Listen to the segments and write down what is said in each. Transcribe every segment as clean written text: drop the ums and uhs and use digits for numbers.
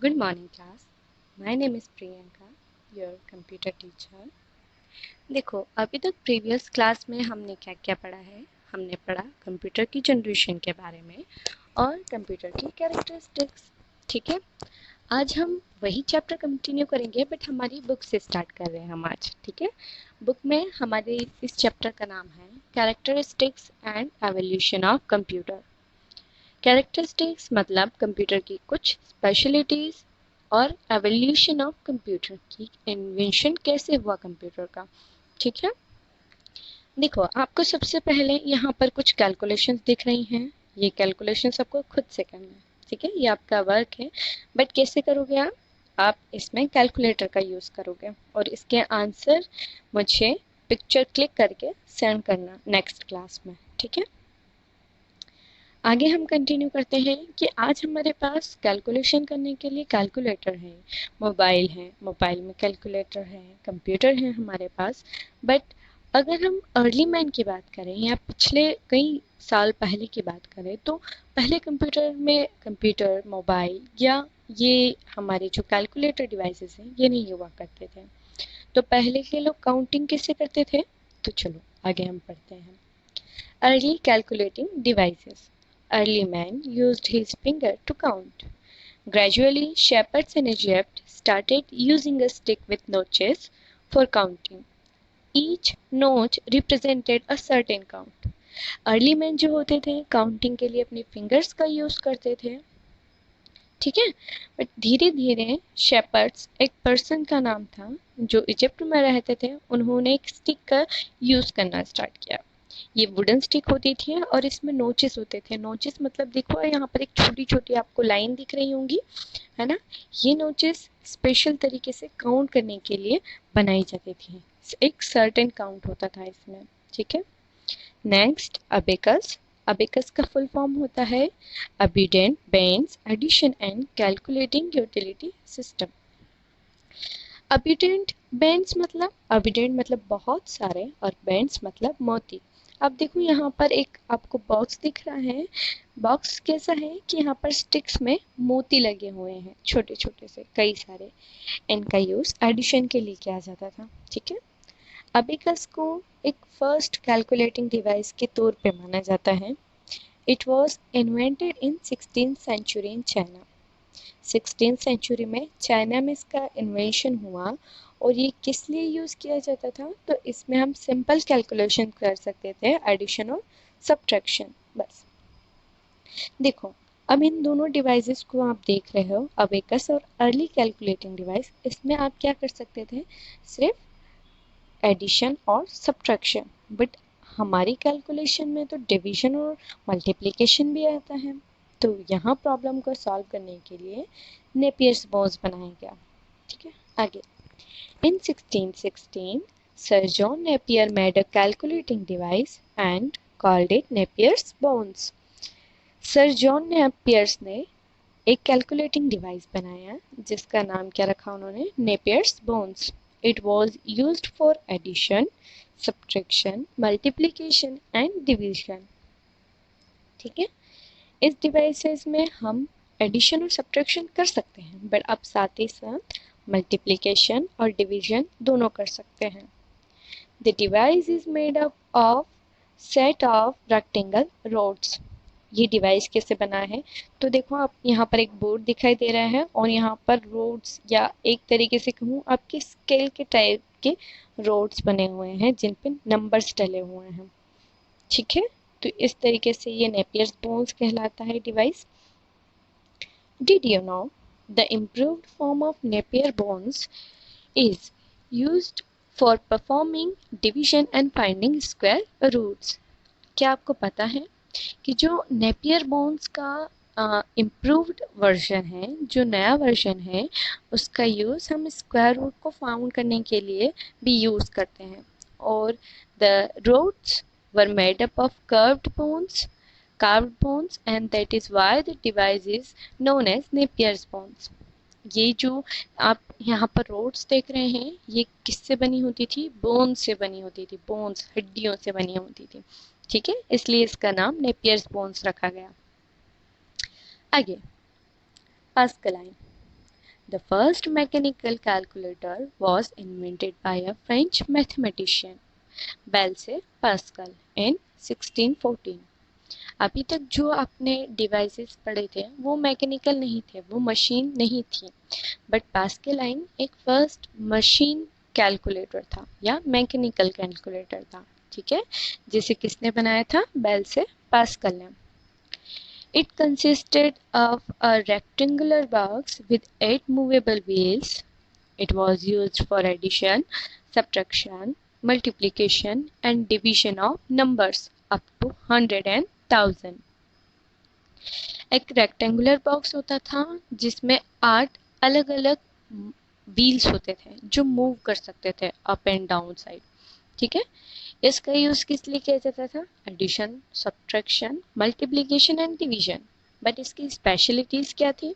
Good morning class. My name is Priyanka, your computer teacher. देखो अभी तक previous class में हमने क्या क्या पढ़ा है। हमने पढ़ा कंप्यूटर की जनरेशन के बारे में और कंप्यूटर की कैरेक्टरिस्टिक्स। ठीक है, आज हम वही चैप्टर कंटिन्यू करेंगे बट हमारी बुक से स्टार्ट कर रहे हैं हम आज। ठीक है, बुक में हमारे इस चैप्टर का नाम है characteristics and evolution of computer. Characteristics मतलब कंप्यूटर की कुछ स्पेशलिटीज और एवोल्यूशन ऑफ कंप्यूटर की इन्वेंशन कैसे हुआ कंप्यूटर का। ठीक है, देखो आपको सबसे पहले यहाँ पर कुछ कैलकुलेशंस दिख रही हैं। ये कैलकुलेशंस आपको खुद से करना है। ठीक है, ये आपका वर्क है बट कैसे करोगे आप इसमें कैलकुलेटर का यूज़ करोगे और इसके आंसर मुझे पिक्चर क्लिक करके सेंड करना नेक्स्ट क्लास में। ठीक है, आगे हम कंटिन्यू करते हैं कि आज हमारे पास कैलकुलेशन करने के लिए कैलकुलेटर है, मोबाइल में कैलकुलेटर है, कंप्यूटर है हमारे पास। बट अगर हम अर्ली मैन की बात करें या पिछले कई साल पहले की बात करें तो पहले कंप्यूटर मोबाइल या ये हमारे जो कैलकुलेटर डिवाइसेस हैं ये नहीं हुआ करते थे। तो पहले के लोग काउंटिंग कैसे करते थे, तो चलो आगे हम पढ़ते हैं। Early calculating devices. Early man used his finger to count. Gradually, shepherds in Egypt started using a stick with notches for counting. Each notch represented a certain count. Early man जो होते थे काउंटिंग के लिए अपने fingers का use करते थे। ठीक है, बट धीरे धीरे शेपर्ड्स एक पर्सन का नाम था जो इजिप्ट में रहते थे, उन्होंने एक स्टिक का यूज करना स्टार्ट किया। ये वुडन स्टिक होती थी और इसमें नोचेस होते थे। नोचेस मतलब देखो यहाँ पर एक छोटी छोटी आपको लाइन दिख रही होंगी, है ना। ये नोचेस स्पेशल तरीके से काउंट करने के लिए बनाई जाती थी। एक सर्टेन काउंट होता था इसमें। ठीक है, नेक्स्ट अबेकस. अबेकस का फुल फॉर्म होता है abundant beads addition and calculating utility system. Abundant मतलब बहुत सारे और बेंस मतलब मोती। अब देखो यहाँ पर एक आपको बॉक्स दिख रहा है। बॉक्स कैसा है कि यहाँ पर स्टिक्स में मोती लगे हुए हैं छोटे छोटे से कई सारे। इनका यूज एडिशन के लिए किया जाता था। ठीक है, अबिकस को एक फर्स्ट कैलकुलेटिंग डिवाइस के तौर पे माना जाता है। It was invented in 16th century in China. 16th century में चाइना में इसका इन्वेंशन हुआ और ये किस लिए यूज़ किया जाता था, तो इसमें हम सिंपल कैलकुलेशन कर सकते थे, एडिशन और सब्ट्रैक्शन बस। देखो अब इन दोनों डिवाइसेस को आप देख रहे हो, अबेकस और अर्ली कैलकुलेटिंग डिवाइस, इसमें आप क्या कर सकते थे, सिर्फ एडिशन और सब्ट्रैक्शन। बट हमारी कैलकुलेशन में तो डिवीजन और मल्टीप्लिकेशन भी आता है। तो यहाँ प्रॉब्लम को सॉल्व करने के लिए नेपियर्स बोन्स बनाया गया। ठीक है, आगे in 1616 Sir John Napier made a calculating device and called it Napier's bones. Sir John Napier's ने एक कैलकुलेटिंग डिवाइस बनाया जिसका नाम क्या रखा उन्होंने, Napier's bones. It was used for addition, subtraction, multiplication and division. ठीक है, इस डिवाइसेस में हम एडिशन और सब्ट्रैक्शन कर सकते हैं बट अब साथ ही साथ मल्टीप्लिकेशन और डिवीजन दोनों कर सकते हैं। The device is made up of set of rectangle rods. ये डिवाइस कैसे बना है, तो देखो आप यहाँ पर एक बोर्ड दिखाई दे रहा है और यहाँ पर रोड्स या एक तरीके से कहूँ आपके स्केल के टाइप के रोड्स बने हुए हैं जिन पे नंबर्स डले हुए हैं। ठीक है, तो इस तरीके से ये नेपियर्स बोन्स कहलाता है device. Did you know the improved form of Napier bones is used for performing division and finding square roots? क्या आपको पता है कि जो नेपियर बोन्स का इम्प्रूव्ड वर्जन है, जो नया वर्जन है, उसका यूज़ हम स्क्वायर रूट को फाउंड करने के लिए भी यूज़ करते हैं। और the roots were made up of carved bones and that is why the device is known as Napier's bones. ये जो आप यहाँ पर रोड्स देख रहे हैं ये किससे बनी होती थी, बोन्स से बनी होती थी, बोन्स हड्डियों से बनी होती थी। ठीक है, इसलिए इसका नाम नेपियर्स बोन्स रखा गया। आगे पास्कल आइन. The first mechanical calculator was invented by a French mathematician Blaise Pascal in 1614. अभी तक जो आपने डिवाइसेस पढ़े थे वो मैकेनिकल नहीं थे, वो मशीन नहीं थी, बट पास्कलाइन एक फर्स्ट मशीन कैलकुलेटर था या मैकेनिकल कैलकुलेटर था, ठीक है, जिसे किसने बनाया था? बेल्से पास्कल ने। It consisted of a rectangular box with 8 movable wheels. It was used for addition, subtraction, multiplication and division of numbers up to 100 and 1000. एक रेक्टेंगुलर बॉक्स होता था जिसमें 8 अलग अलग व्हील्स होते थे जो मूव कर सकते थे अप एंड डाउन साइड, ठीक है। इसका यूज किस लिए किया जाता था? Addition, subtraction, multiplication and division. But इसकी स्पेशलिटीज क्या थी?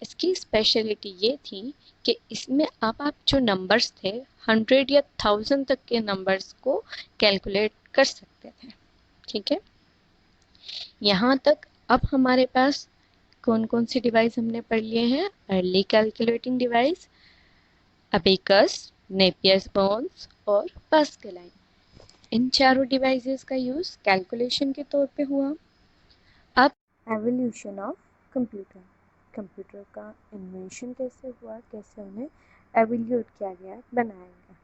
इसकी स्पेशलिटी ये थी कि इसमें अब आप जो नंबर्स थे 100 या 1000 तक के नंबर्स को कैलकुलेट कर सकते थे, ठीक है। यहाँ तक अब हमारे पास कौन कौन सी डिवाइस हमने पढ़ लिए हैं? Early calculating device, abacus, Napier's bones और पास्कलाइन। इन चारों डिवाइसेस का यूज कैलकुलेशन के तौर पे हुआ। अब एवोल्यूशन ऑफ कंप्यूटर, कंप्यूटर का इन्वेंशन कैसे हुआ, कैसे उन्हें एवोल्यूट किया गया, बनाया गया।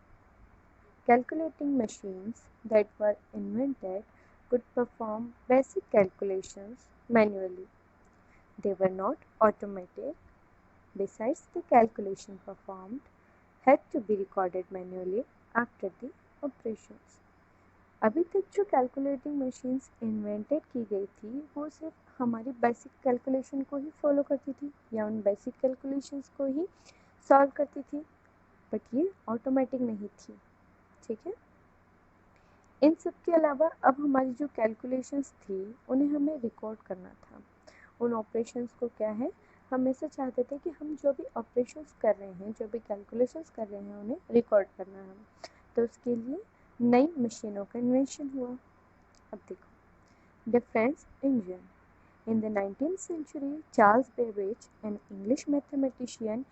Calculating machines that were invented could perform basic calculations manually. They were not automated. Besides, the calculation performed had to be recorded manually after the operations. अभी तक जो कैलकुलेटिंग मशीन्स इन्वेंटेड की गई थी वो सिर्फ हमारी बेसिक कैलकुलेशन को ही फॉलो करती थी या उन बेसिक कैलकुलेशंस को ही सॉल्व करती थी, बट ये ऑटोमेटिक नहीं थी, ठीक है। इन सब के अलावा अब हमारी जो कैलकुलेशंस थी उन्हें हमें रिकॉर्ड करना था। उन ऑपरेशंस को क्या है, हम ऐसे चाहते थे कि हम जो भी ऑपरेशंस कर रहे हैं, जो भी कैलकुलेशंस कर रहे हैं, उन्हें रिकॉर्ड करना है। तो उसके लिए नई मशीनों का इन्वेंशन हुआ। अब देखो, difference engine. In the 19th century, Charles Babbage, an English mathematician,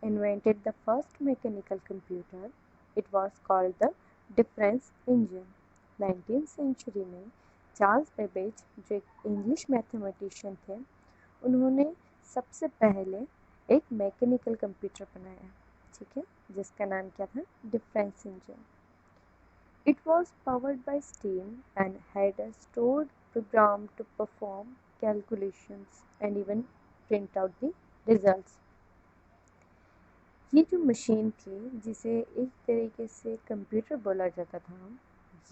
invented the first mechanical computer. It was called the difference engine. 19th century में चार्ल्स बेबेज जो एक इंग्लिश मैथमेटिशियन थे, उन्होंने सबसे पहले एक मैकेनिकल कंप्यूटर बनाया, ठीक है, जिसका नाम क्या था? Difference engine. It was powered by steam and had a stored program to perform calculations and even print out the results. ये जो मशीन थी जिसे एक तरीके से कंप्यूटर बोला जाता था,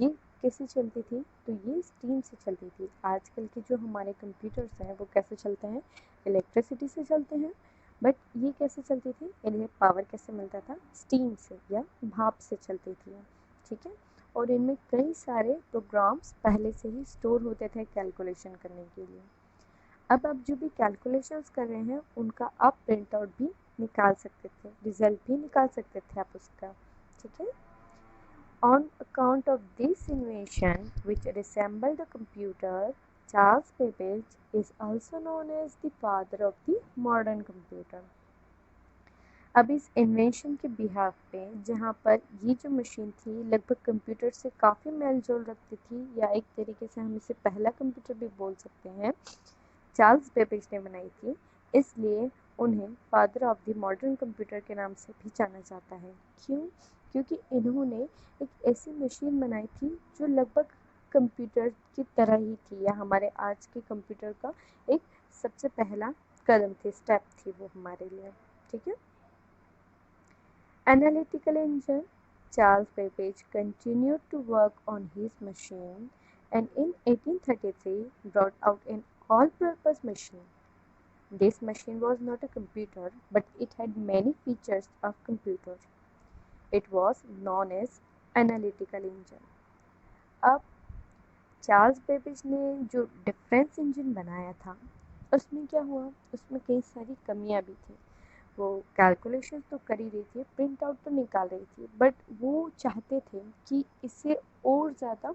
ये कैसे चलती थी? तो ये स्टीम से चलती थी। आजकल के जो हमारे कंप्यूटर्स हैं वो कैसे चलते हैं? इलेक्ट्रिसिटी से चलते हैं, बट ये कैसे चलती थी? इन्हें पावर कैसे मिलता था? स्टीम से या भाप से चलती थी, ठीक है। और इनमें कई सारे प्रोग्राम्स पहले से ही स्टोर होते थे कैलकुलेशन करने के लिए। अब आप जो भी कैलकुलेशंस कर रहे हैं उनका आप प्रिंट आउट भी निकाल सकते थे, रिजल्ट भी निकाल सकते थे आप उसका, ठीक है। On account of this invention, which resembled a computer, Charles Babbage is also known as the father of the modern computer. अब इस इन्वेंशन के बिहाफ पे, जहाँ पर ये जो मशीन थी लगभग कंप्यूटर से काफ़ी मेल जोल रखती थी, या एक तरीके से हम इसे पहला कंप्यूटर भी बोल सकते हैं, चार्ल्स बेबेज ने बनाई थी, इसलिए उन्हें father of the modern computer के नाम से भी जाना जाता है। क्यों? क्योंकि इन्होंने एक ऐसी मशीन बनाई थी जो लगभग कंप्यूटर की तरह ही थी, या हमारे आज के कंप्यूटर का एक सबसे पहला कदम थी, स्टेप थी वो हमारे लिए, ठीक है। Analytical engine. Charles Babbage continued to work on his machine and in 1833 brought out an all-purpose machine. This machine was not a computer, but it had many features of computer. It was known as analytical engine. अब Charles Babbage ने जो difference engine बनाया था उसमें क्या हुआ? उसमें कई सारी कमियां भी थी। वो कैलकुलेशन तो कर ही रही थी, प्रिंट आउट तो निकाल रही थी, बट वो चाहते थे कि इसे और ज़्यादा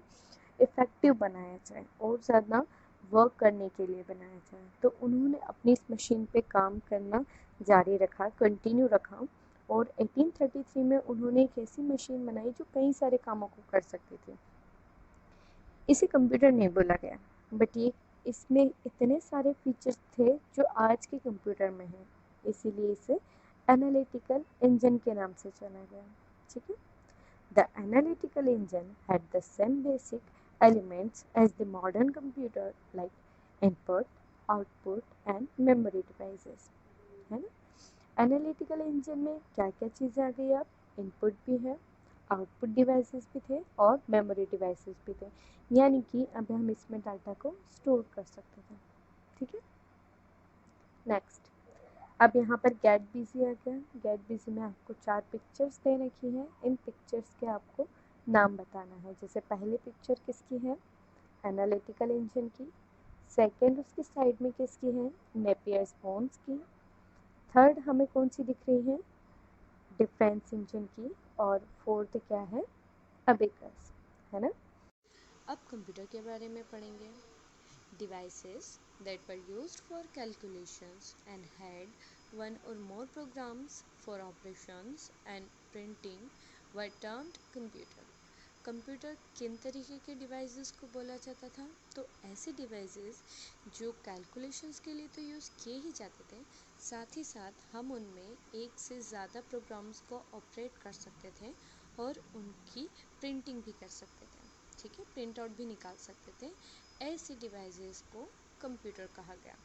इफ़ेक्टिव बनाया जाए और ज़्यादा वर्क करने के लिए बनाया जाए। तो उन्होंने अपनी इस मशीन पे काम करना जारी रखा, कंटिन्यू रखा, और 1833 में उन्होंने एक ऐसी मशीन बनाई जो कई सारे कामों को कर सकती थी। इसे कंप्यूटर नहीं बोला गया, बट ये इसमें इतने सारे फीचर्स थे जो आज के कंप्यूटर में हैं, इसीलिए इसे एनालिटिकल इंजन के नाम से जाना गया। ठीक है। The analytical engine had the same basic elements as the modern computer, like input, output and memory devices, है ना। एनालिटिकल इंजन में क्या क्या चीज़ें आ गई, अब इनपुट भी है, आउटपुट डिवाइसेस भी थे और मेमोरी डिवाइसेस भी थे, यानी कि अब हम इसमें डाटा को स्टोर कर सकते थे। ठीक है। नेक्स्ट, अब यहाँ पर गेट बिजी आ गया। गेट बिजी में आपको 4 पिक्चर्स दे रखी हैं। इन पिक्चर्स के आपको नाम बताना है। जैसे पहली पिक्चर किसकी है, एनालिटिकल इंजन की। सेकंड उसकी साइड में किसकी है, नेपियर्स बोन्स की। थर्ड हमें कौन सी दिख रही है, डिफरेंस इंजन की। और फोर्थ क्या है, अबेकस, है ना। अब कंप्यूटर के बारे में पढ़ेंगे। Devices that were used for calculations and had one or more programs for operations and printing were termed computer. Computer किन तरीके के डिवाइसेस को बोला जाता था, तो ऐसे डिवाइसेस जो कैलकुलेशंस के लिए तो यूज़ किए ही जाते थे, साथ ही साथ हम उनमें एक से ज़्यादा प्रोग्राम्स को ऑपरेट कर सकते थे और उनकी प्रिंटिंग भी कर सकते थे। ठीक है, प्रिंट आउट भी निकाल सकते थे। ऐसे डिवाइसेस को कंप्यूटर कहा गया।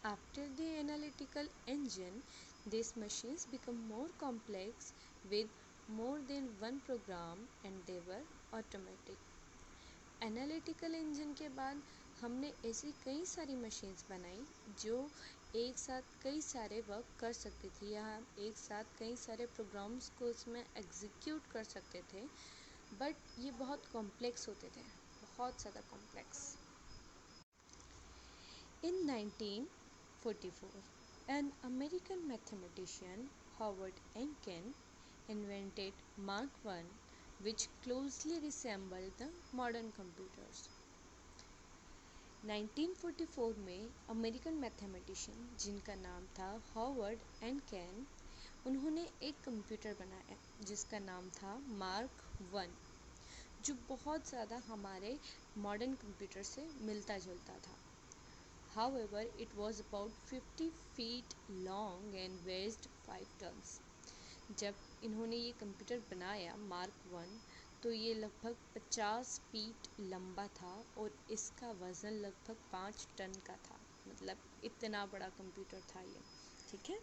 After the analytical engine, these machines become more complex with more than one program and they were automatic. Analytical engine के बाद हमने ऐसी कई सारी मशीन्स बनाई जो एक साथ कई सारे वर्क कर सकती थी, या एक साथ कई सारे प्रोग्राम्स को उसमें एग्जीक्यूट कर सकते थे, बट ये बहुत कॉम्प्लेक्स होते थे, बहुत ज़्यादा complex. In 1944, an American mathematician, Howard Einstein, invented Mark I, which closely resembled the modern computers. 1944 में अमेरिकन मैथमेटिशियन जिनका नाम था हॉवर्ड एनकेन, उन्होंने एक कंप्यूटर बनाया जिसका नाम था मार्क 1, जो बहुत ज़्यादा हमारे मॉडर्न कंप्यूटर से मिलता जुलता था। However, it was about 50 feet long and weighed 5 tons. जब इन्होंने ये कंप्यूटर बनाया मार्क 1, तो ये लगभग 50 फीट लंबा था और इसका वज़न लगभग 5 टन का था। मतलब इतना बड़ा कंप्यूटर था ये। ठीक है,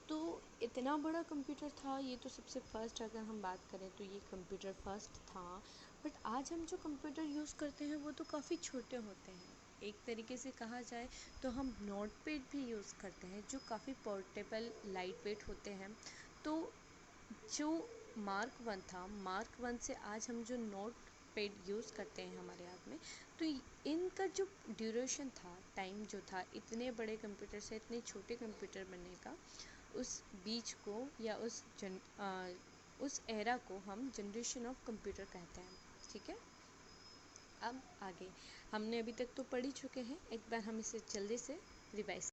तो इतना बड़ा कंप्यूटर था ये। तो सबसे फर्स्ट अगर हम बात करें तो ये कंप्यूटर फर्स्ट था। बट आज हम जो कंप्यूटर यूज़ करते हैं वो तो काफ़ी छोटे होते हैं। एक तरीके से कहा जाए तो हम नोटपैड भी यूज़ करते हैं जो काफ़ी पोर्टेबल लाइट वेट होते हैं। तो जो मार्क 1 था, मार्क 1 से आज हम जो नोट पैड यूज़ करते हैं हमारे हाथ में, तो इनका जो ड्यूरेशन था, टाइम जो था इतने बड़े कंप्यूटर से इतने छोटे कंप्यूटर बनने का, उस बीच को या उस एरा को हम जनरेशन ऑफ कंप्यूटर कहते हैं। ठीक है, अब आगे हमने अभी तक तो पढ़ ही चुके हैं, एक बार हम इसे जल्दी से रिवाइज